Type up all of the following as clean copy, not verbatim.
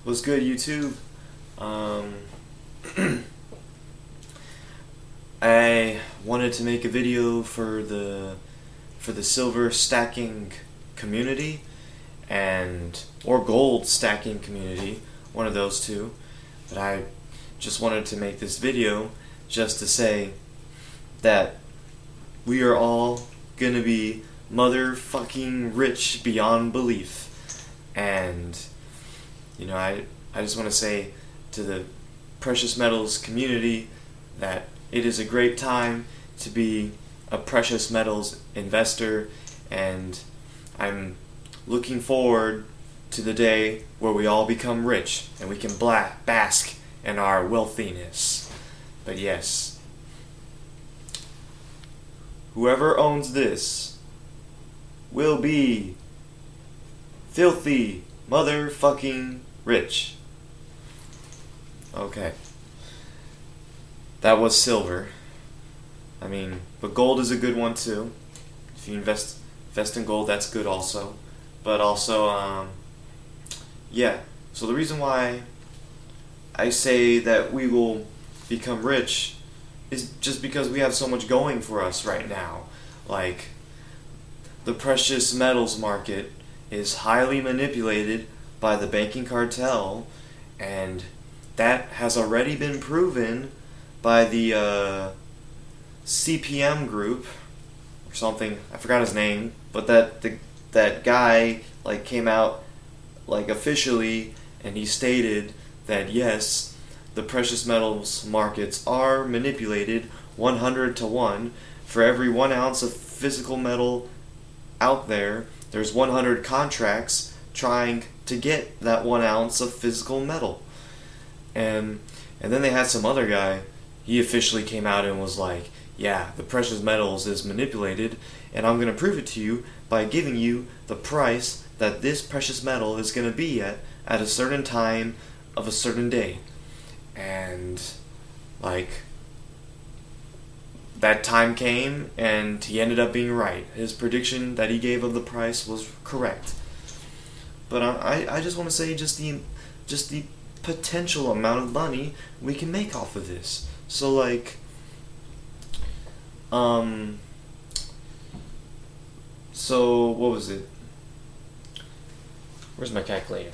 What's good, YouTube? Um, I wanted to make a video for the silver stacking community and or gold stacking community, one of those two. But I just wanted to make this video just to say that we are all gonna be motherfucking rich beyond belief. And I just want to say to the precious metals community that it is a great time to be a precious metals investor, and I'm looking forward to the day where we all become rich and we can bask in our wealthiness. But yes, whoever owns this will be filthy motherfucking rich. Okay. That was silver. But gold is a good one too. If you invest in gold, that's good also. But also, yeah. So the reason why I say that we will become rich is just because we have so much going for us right now. Like, the precious metals market is highly manipulated by the banking cartel, and that has already been proven by the CPM group or something. I forgot his name, but that guy came out officially, and he stated that yes, the precious metals markets are manipulated 100 to 1. For every 1 ounce of physical metal out there, there's 100 contracts trying to get that 1 ounce of physical metal. And then they had some other guy, he officially came out and was like, yeah, the precious metals is manipulated, and I'm going to prove it to you by giving you the price that this precious metal is going to be at a certain time of a certain day. And that time came, and he ended up being right. His prediction that he gave of the price was correct. But I just want to say just the potential amount of money we can make off of this. So so what was it? Where's my calculator?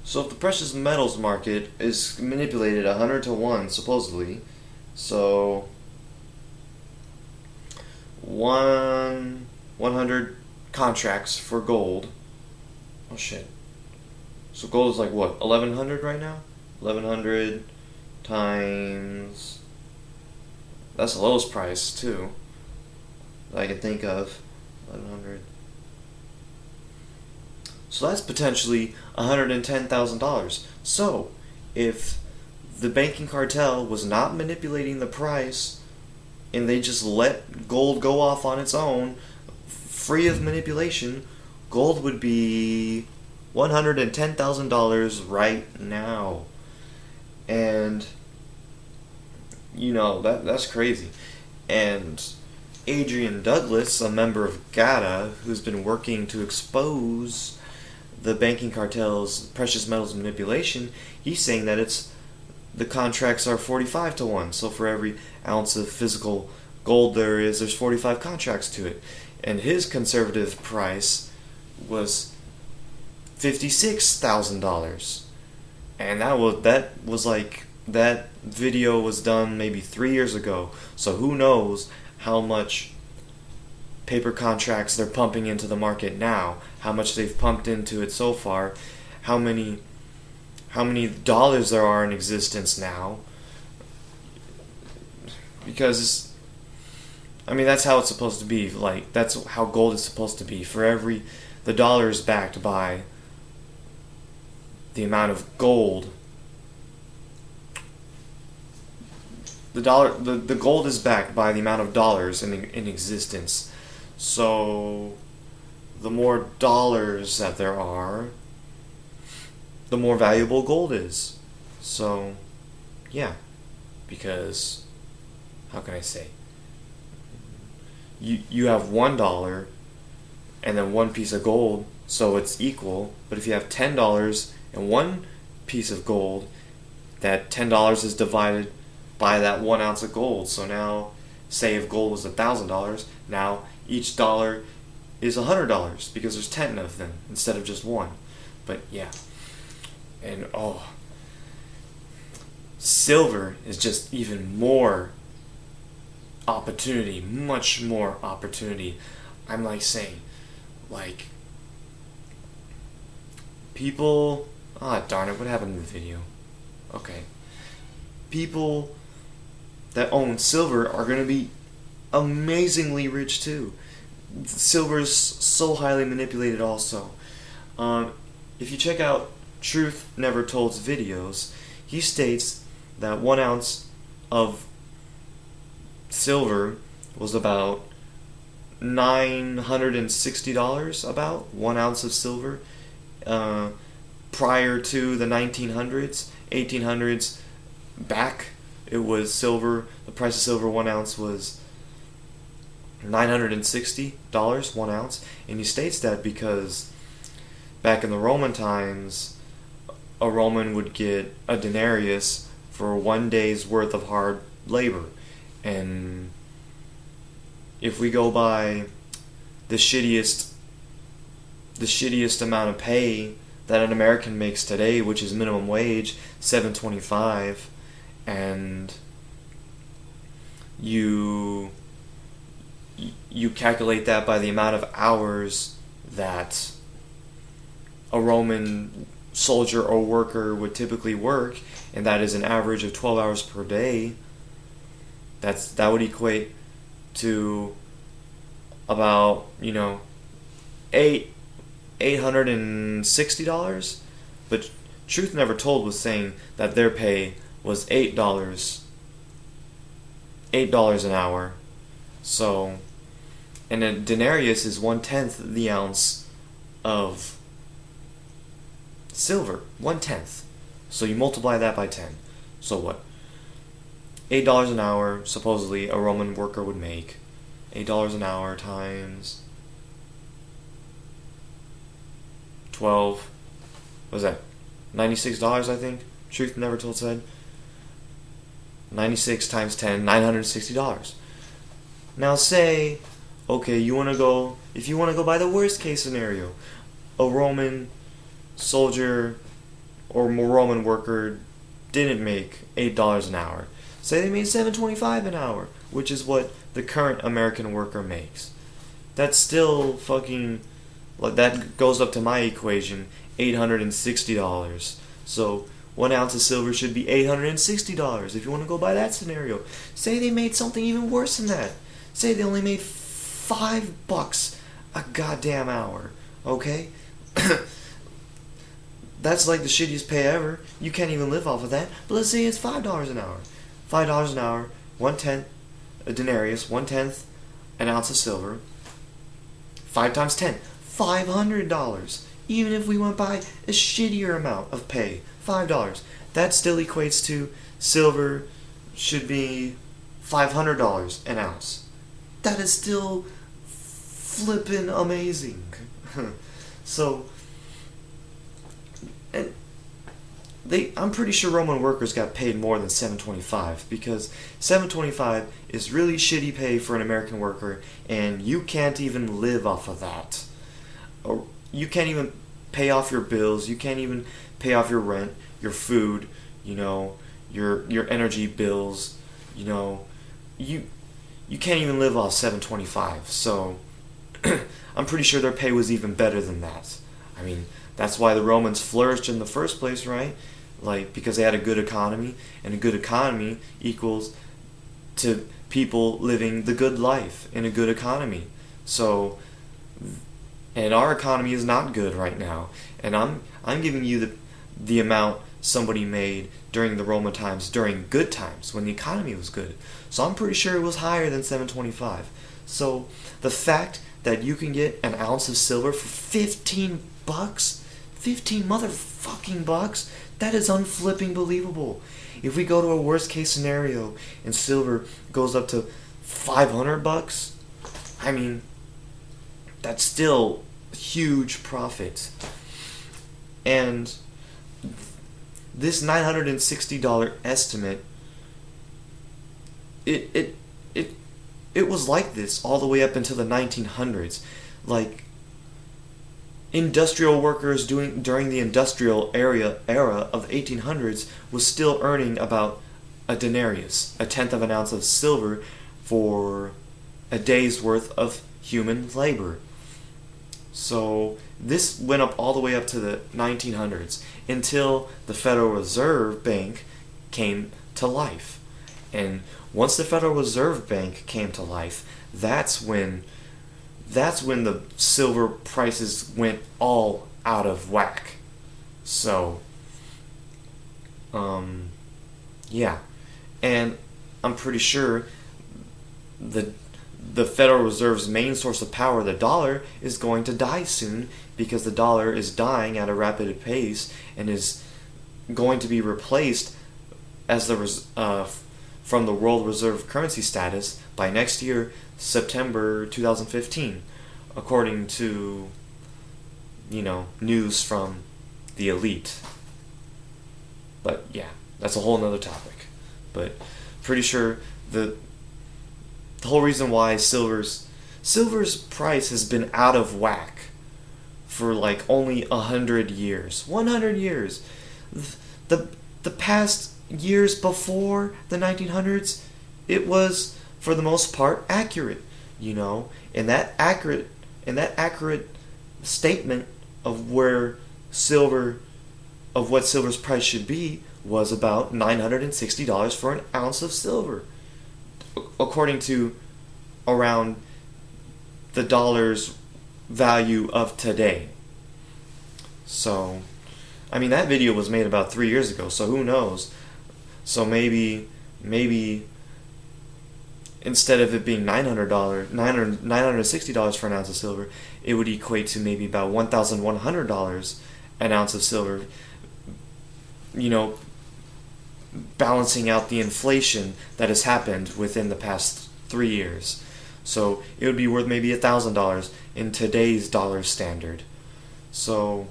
So if the precious metals market is manipulated 100 to 1, supposedly, so 100 contracts for gold. Oh shit. So gold is what? 1100 right now? 1100 times. That's the lowest price too that I can think of. 1100. So that's potentially $110,000. So if the banking cartel was not manipulating the price and they just let gold go off on its own, free of manipulation, gold would be $110,000 right now. And that's crazy. And Adrian Douglas, a member of GATA, who's been working to expose the banking cartel's precious metals manipulation, he's saying that the contracts are 45 to 1. So for every ounce of physical gold there's 45 contracts to it. And his conservative price was $56,000. And that video was done maybe 3 years ago. So who knows how much paper contracts they're pumping into the market now, how much they've pumped into it so far, how many dollars there are in existence now. Because that's how it's supposed to be. That's how gold is supposed to be. The dollar is backed by the amount of gold. The gold is backed by the amount of dollars in existence. So the more dollars that there are, the more valuable gold is. So yeah, because how can I say? You have $1 and then one piece of gold, so it's equal. But if you have $10 and one piece of gold, that $10 is divided by that 1 ounce of gold. So now, say if gold was $1,000, now each dollar is $100 because there's 10 of them instead of just one. But yeah, and silver is just even more opportunity, much more opportunity. I'm like saying, like, people, darn it, what happened to the video? Okay. People that own silver are going to be amazingly rich too. Silver is so highly manipulated also. If you check out Truth Never Told's videos, he states that 1 ounce of silver was about $960, about 1 ounce of silver, prior to the 1900s, 1800s. Back, it was silver. The price of silver 1 ounce was $960, 1 ounce, and he states that because back in the Roman times, a Roman would get a denarius for 1 day's worth of hard labor. And if we go by the shittiest amount of pay that an American makes today, which is minimum wage, $7.25, and you calculate that by the amount of hours that a Roman soldier or worker would typically work, and that is an average of 12 hours per day, that would equate to about, $860. But Truth Never Told was saying that their pay was $8 an hour. So, and a denarius is 1/10 the ounce of silver, 1/10. So you multiply that by 10. So what? $8 an hour, supposedly a Roman worker would make. $8 an hour times 12. What was that? $96, I think. Truth Never Told said. 96 times 10, $960. Now say, okay, if you want to go by the worst case scenario, a Roman soldier or Roman worker didn't make $8 an hour. Say they made $7.25 an hour, which is what the current American worker makes. That's still fucking, that goes up to my equation, $860. So 1 ounce of silver should be $860 if you want to go by that scenario. Say they made something even worse than that. Say they only made $5 a goddamn hour. Okay? That's like the shittiest pay ever. You can't even live off of that. But let's say it's $5 an hour. $5 an hour, 1/10 a denarius, 1/10 an ounce of silver. 5 times 10, $500. Even if we went by a shittier amount of pay, $5. That still equates to silver should be $500 an ounce. That is still flippin' amazing. So, and I'm pretty sure Roman workers got paid more than $7.25, because $7.25 is really shitty pay for an American worker, and you can't even live off of that. Or you can't even pay off your bills. You can't even pay off your rent, your food, your energy bills. You can't even live off $7.25. So I'm pretty sure their pay was even better than that. I mean, that's why the Romans flourished in the first place, right? Because they had a good economy, and a good economy equals to people living the good life in a good economy. So, and our economy is not good right now. And I'm giving you the amount somebody made during the Roman times, during good times, when the economy was good. So I'm pretty sure it was higher than $7.25. So the fact that you can get an ounce of silver for $15, 15 motherfucking bucks, that is unflipping believable. If we go to a worst case scenario and silver goes up to $500, I mean, that's still huge profit. And this $960 estimate, it was like this all the way up until the 1900s. Like, industrial workers during the industrial era of the 1800s was still earning about a denarius, a tenth of an ounce of silver, for a day's worth of human labor. So this went up all the way up to the 1900s until the Federal Reserve Bank came to life. And once the Federal Reserve Bank came to life, that's when the silver prices went all out of whack. So, yeah. And I'm pretty sure the Federal Reserve's main source of power, the dollar, is going to die soon, because the dollar is dying at a rapid pace and is going to be replaced as from the world reserve currency status by next year, September 2015, according to, news from the elite. But yeah, that's a whole nother topic. But pretty sure the whole reason why silver's price has been out of whack for like only 100 years. 100 years. The past years before the 1900s, it was for the most part accurate, and that accurate statement of what silver's price should be was about $960 for an ounce of silver, according to around the dollar's value of today. So, that video was made about 3 years ago, so who knows? So maybe instead of it being $960 for an ounce of silver, it would equate to maybe about $1,100 an ounce of silver, balancing out the inflation that has happened within the past 3 years. So it would be worth maybe $1,000 in today's dollar standard. So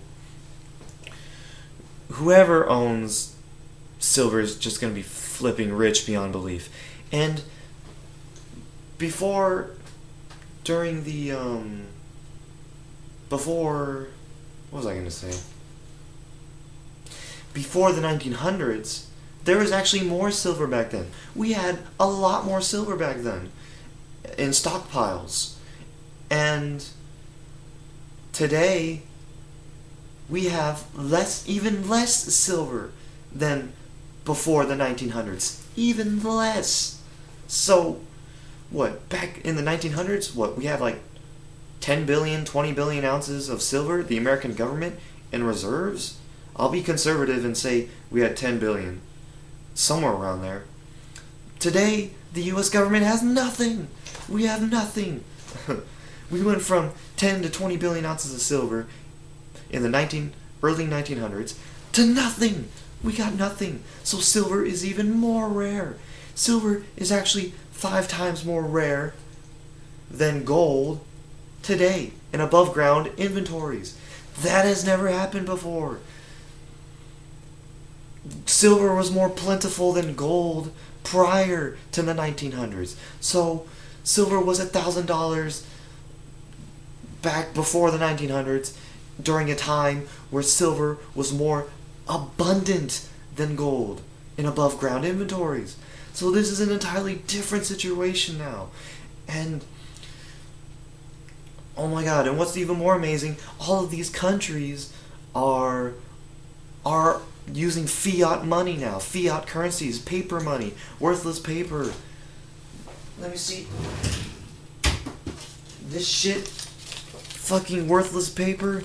whoever owns silver is just going to be flipping rich beyond belief. And what was I going to say? Before the 1900s, there was actually more silver back then. We had a lot more silver back then in stockpiles. And today, we have even less silver than before the 1900s. Even less. So, back in the 1900s, we had like 10 billion, 20 billion ounces of silver, the American government, in reserves? I'll be conservative and say we had 10 billion. Somewhere around there. Today, the U.S. government has nothing. We have nothing. We went from 10 to 20 billion ounces of silver in the early 1900s to nothing. We got nothing. So silver is even more rare. Silver is actually 5 times more rare than gold today in above ground inventories. That has never happened before. Silver was more plentiful than gold prior to the 1900s. So silver was $1,000 back before the 1900s, during a time where silver was more abundant than gold in above ground inventories. So this is an entirely different situation now. And oh my god, and what's even more amazing, all of these countries are using fiat money now. Fiat currencies, paper money, worthless paper. Let me see. This shit, fucking worthless paper.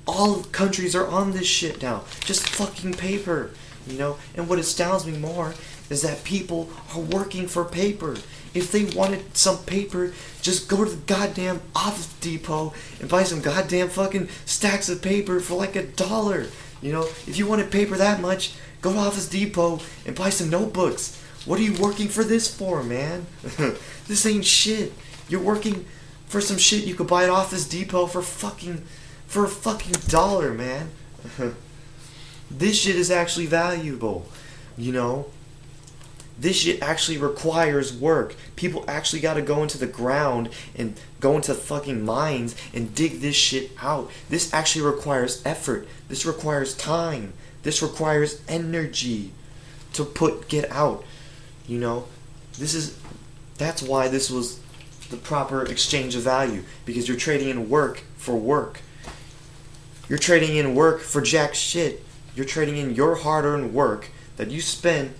All countries are on this shit now. Just fucking paper, And what astounds me more is that people are working for paper. If they wanted some paper, just go to the goddamn Office Depot and buy some goddamn fucking stacks of paper for like $1. If you wanted paper that much, go to Office Depot and buy some notebooks. What are you working for this for, man? This ain't shit. You're working For some shit you could buy it off this depot for a fucking dollar, man. This shit is actually valuable, you know? This shit actually requires work. People actually got to go into the ground and go into fucking mines and dig this shit out. This actually requires effort. This requires time. This requires energy to get out. You know, that's why this was the proper exchange of value, because you're trading in work for work. You're trading in work for jack shit. You're trading in your hard-earned work that you spend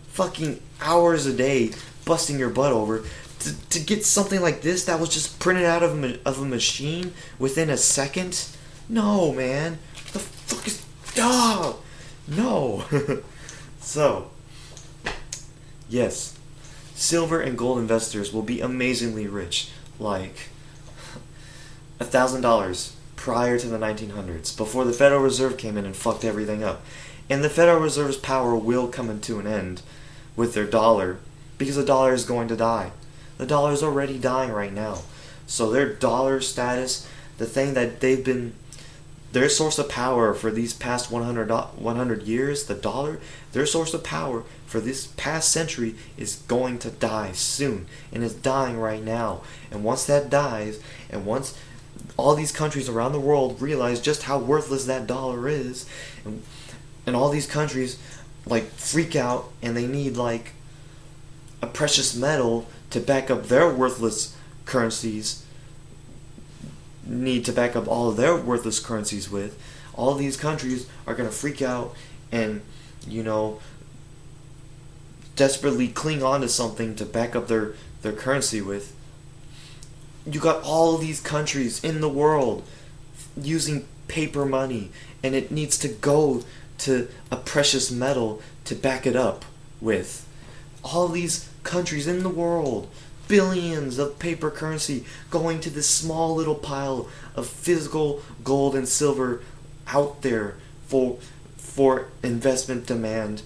fucking hours a day busting your butt over to get something like this that was just printed out of a machine within a second. No, man. The fuck is... Oh, no. So, yes, silver and gold investors will be amazingly rich, like $1,000 prior to the 1900s, before the Federal Reserve came in and fucked everything up. And the Federal Reserve's power will come to an end with their dollar, because the dollar is going to die. The dollar is already dying right now. So their dollar status, the thing that they've been, their source of power for these past 100 years, the dollar, their source of power for this past century is going to die soon. And it's dying right now. And once that dies, and once all these countries around the world realize just how worthless that dollar is, and all these countries like freak out and they need like a precious metal to back up their worthless currencies, need to back up all of their worthless currencies with, all these countries are going to freak out and, you know, desperately cling on to something to back up their currency with. You got all these countries in the world using paper money, and it needs to go to a precious metal to back it up with. All these countries in the world, billions of paper currency going to this small little pile of physical gold and silver out there for investment demand.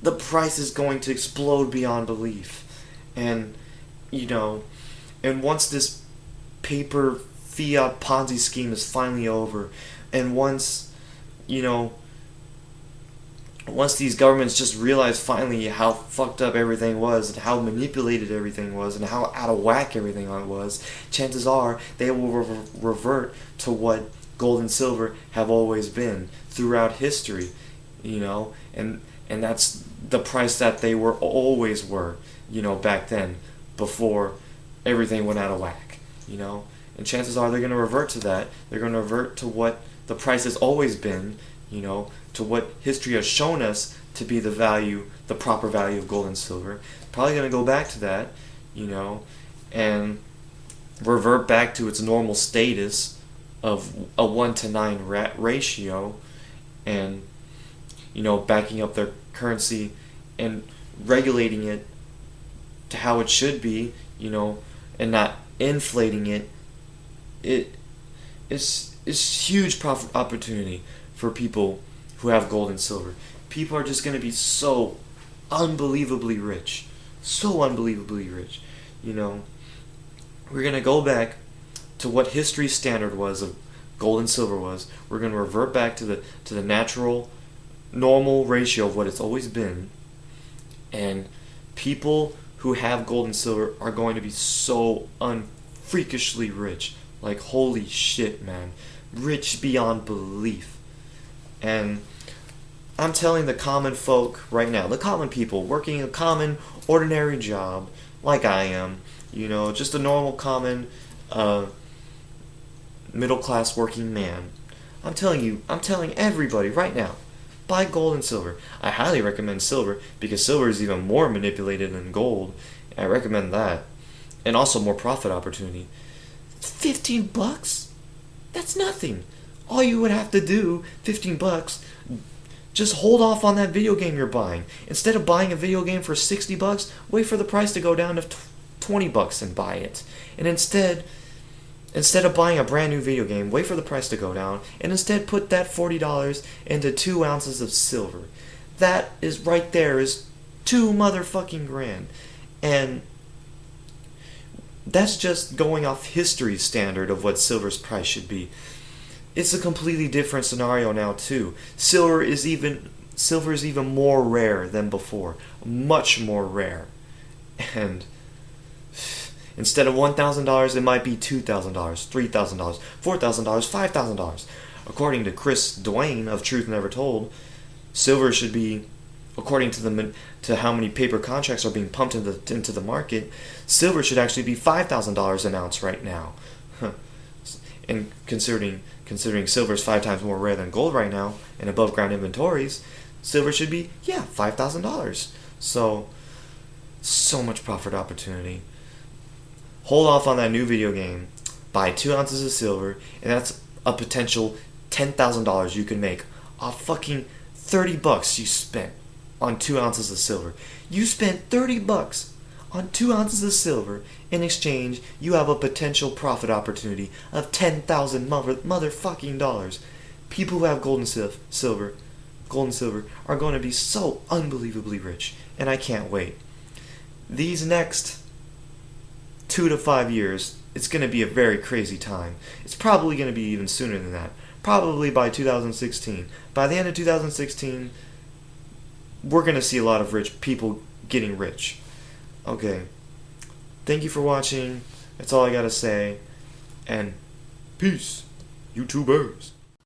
The price is going to explode beyond belief. And, you know, and once this paper Fiat Ponzi scheme is finally over, and once, you know, once these governments just realize finally how fucked up everything was, and how manipulated everything was, and how out of whack everything was, chances are they will revert to what gold and silver have always been throughout history, you know, and that's the price that they always were, you know, back then, before everything went out of whack, you know. And chances are they're going to revert to that. They're going to revert to what the price has always been, you know, to what history has shown us to be the value, the proper value of gold and silver. Probably going to go back to that, you know, and revert back to its normal status of a 1-to-9 ratio, and, you know, backing up their currency and regulating it to how it should be, you know, and not inflating it. It's huge profit opportunity for people who have gold and silver. People are just going to be so unbelievably rich. So unbelievably rich. You know, we're going to go back to what history's standard was of gold and silver was. We're going to revert back to the natural, normal ratio of what it's always been. And people who have gold and silver are going to be so unfreakishly rich. Like, holy shit, man. Rich beyond belief. And I'm telling the common folk right now, the common people working a common, ordinary job, like I am, you know, just a normal, common, middle-class working man. I'm telling everybody right now, buy gold and silver. I highly recommend silver, because silver is even more manipulated than gold. I recommend that. And also more profit opportunity. $15? That's nothing. All you would have to do, $15, just hold off on that video game you're buying. Instead of buying a video game for $60, wait for the price to go down to $20 and buy it. And instead of buying a brand new video game, wait for the price to go down, and instead put that $40 into 2 ounces of silver. That is right there is $2 motherfucking grand. And That's just going off history's standard of what silver's price should be. It's a completely different scenario now too. Silver is even more rare than before, much more rare. And instead of $1,000, it might be $2,000, $3,000, $4,000, $5,000. According to Chris Dwayne of Truth Never Told, silver should be, according to how many paper contracts are being pumped into the market, silver should actually be $5,000 an ounce right now. And considering silver is 5 times more rare than gold right now, and above ground inventories, silver should be $5,000. So much profit opportunity. Hold off on that new video game. Buy 2 ounces of silver, and that's a potential $10,000 you can make off fucking $30 you spent on 2 ounces of silver. You spent $30 on 2 ounces of silver. In exchange, you have a potential profit opportunity of $10,000 motherfucking dollars. People who have gold and silver are going to be so unbelievably rich, and I can't wait. These next 2 to 5 years, it's going to be a very crazy time. It's probably going to be even sooner than that. Probably by 2016. By the end of 2016, we're going to see a lot of rich people getting rich. Okay. Thank you for watching. That's all I got to say. And peace, YouTubers.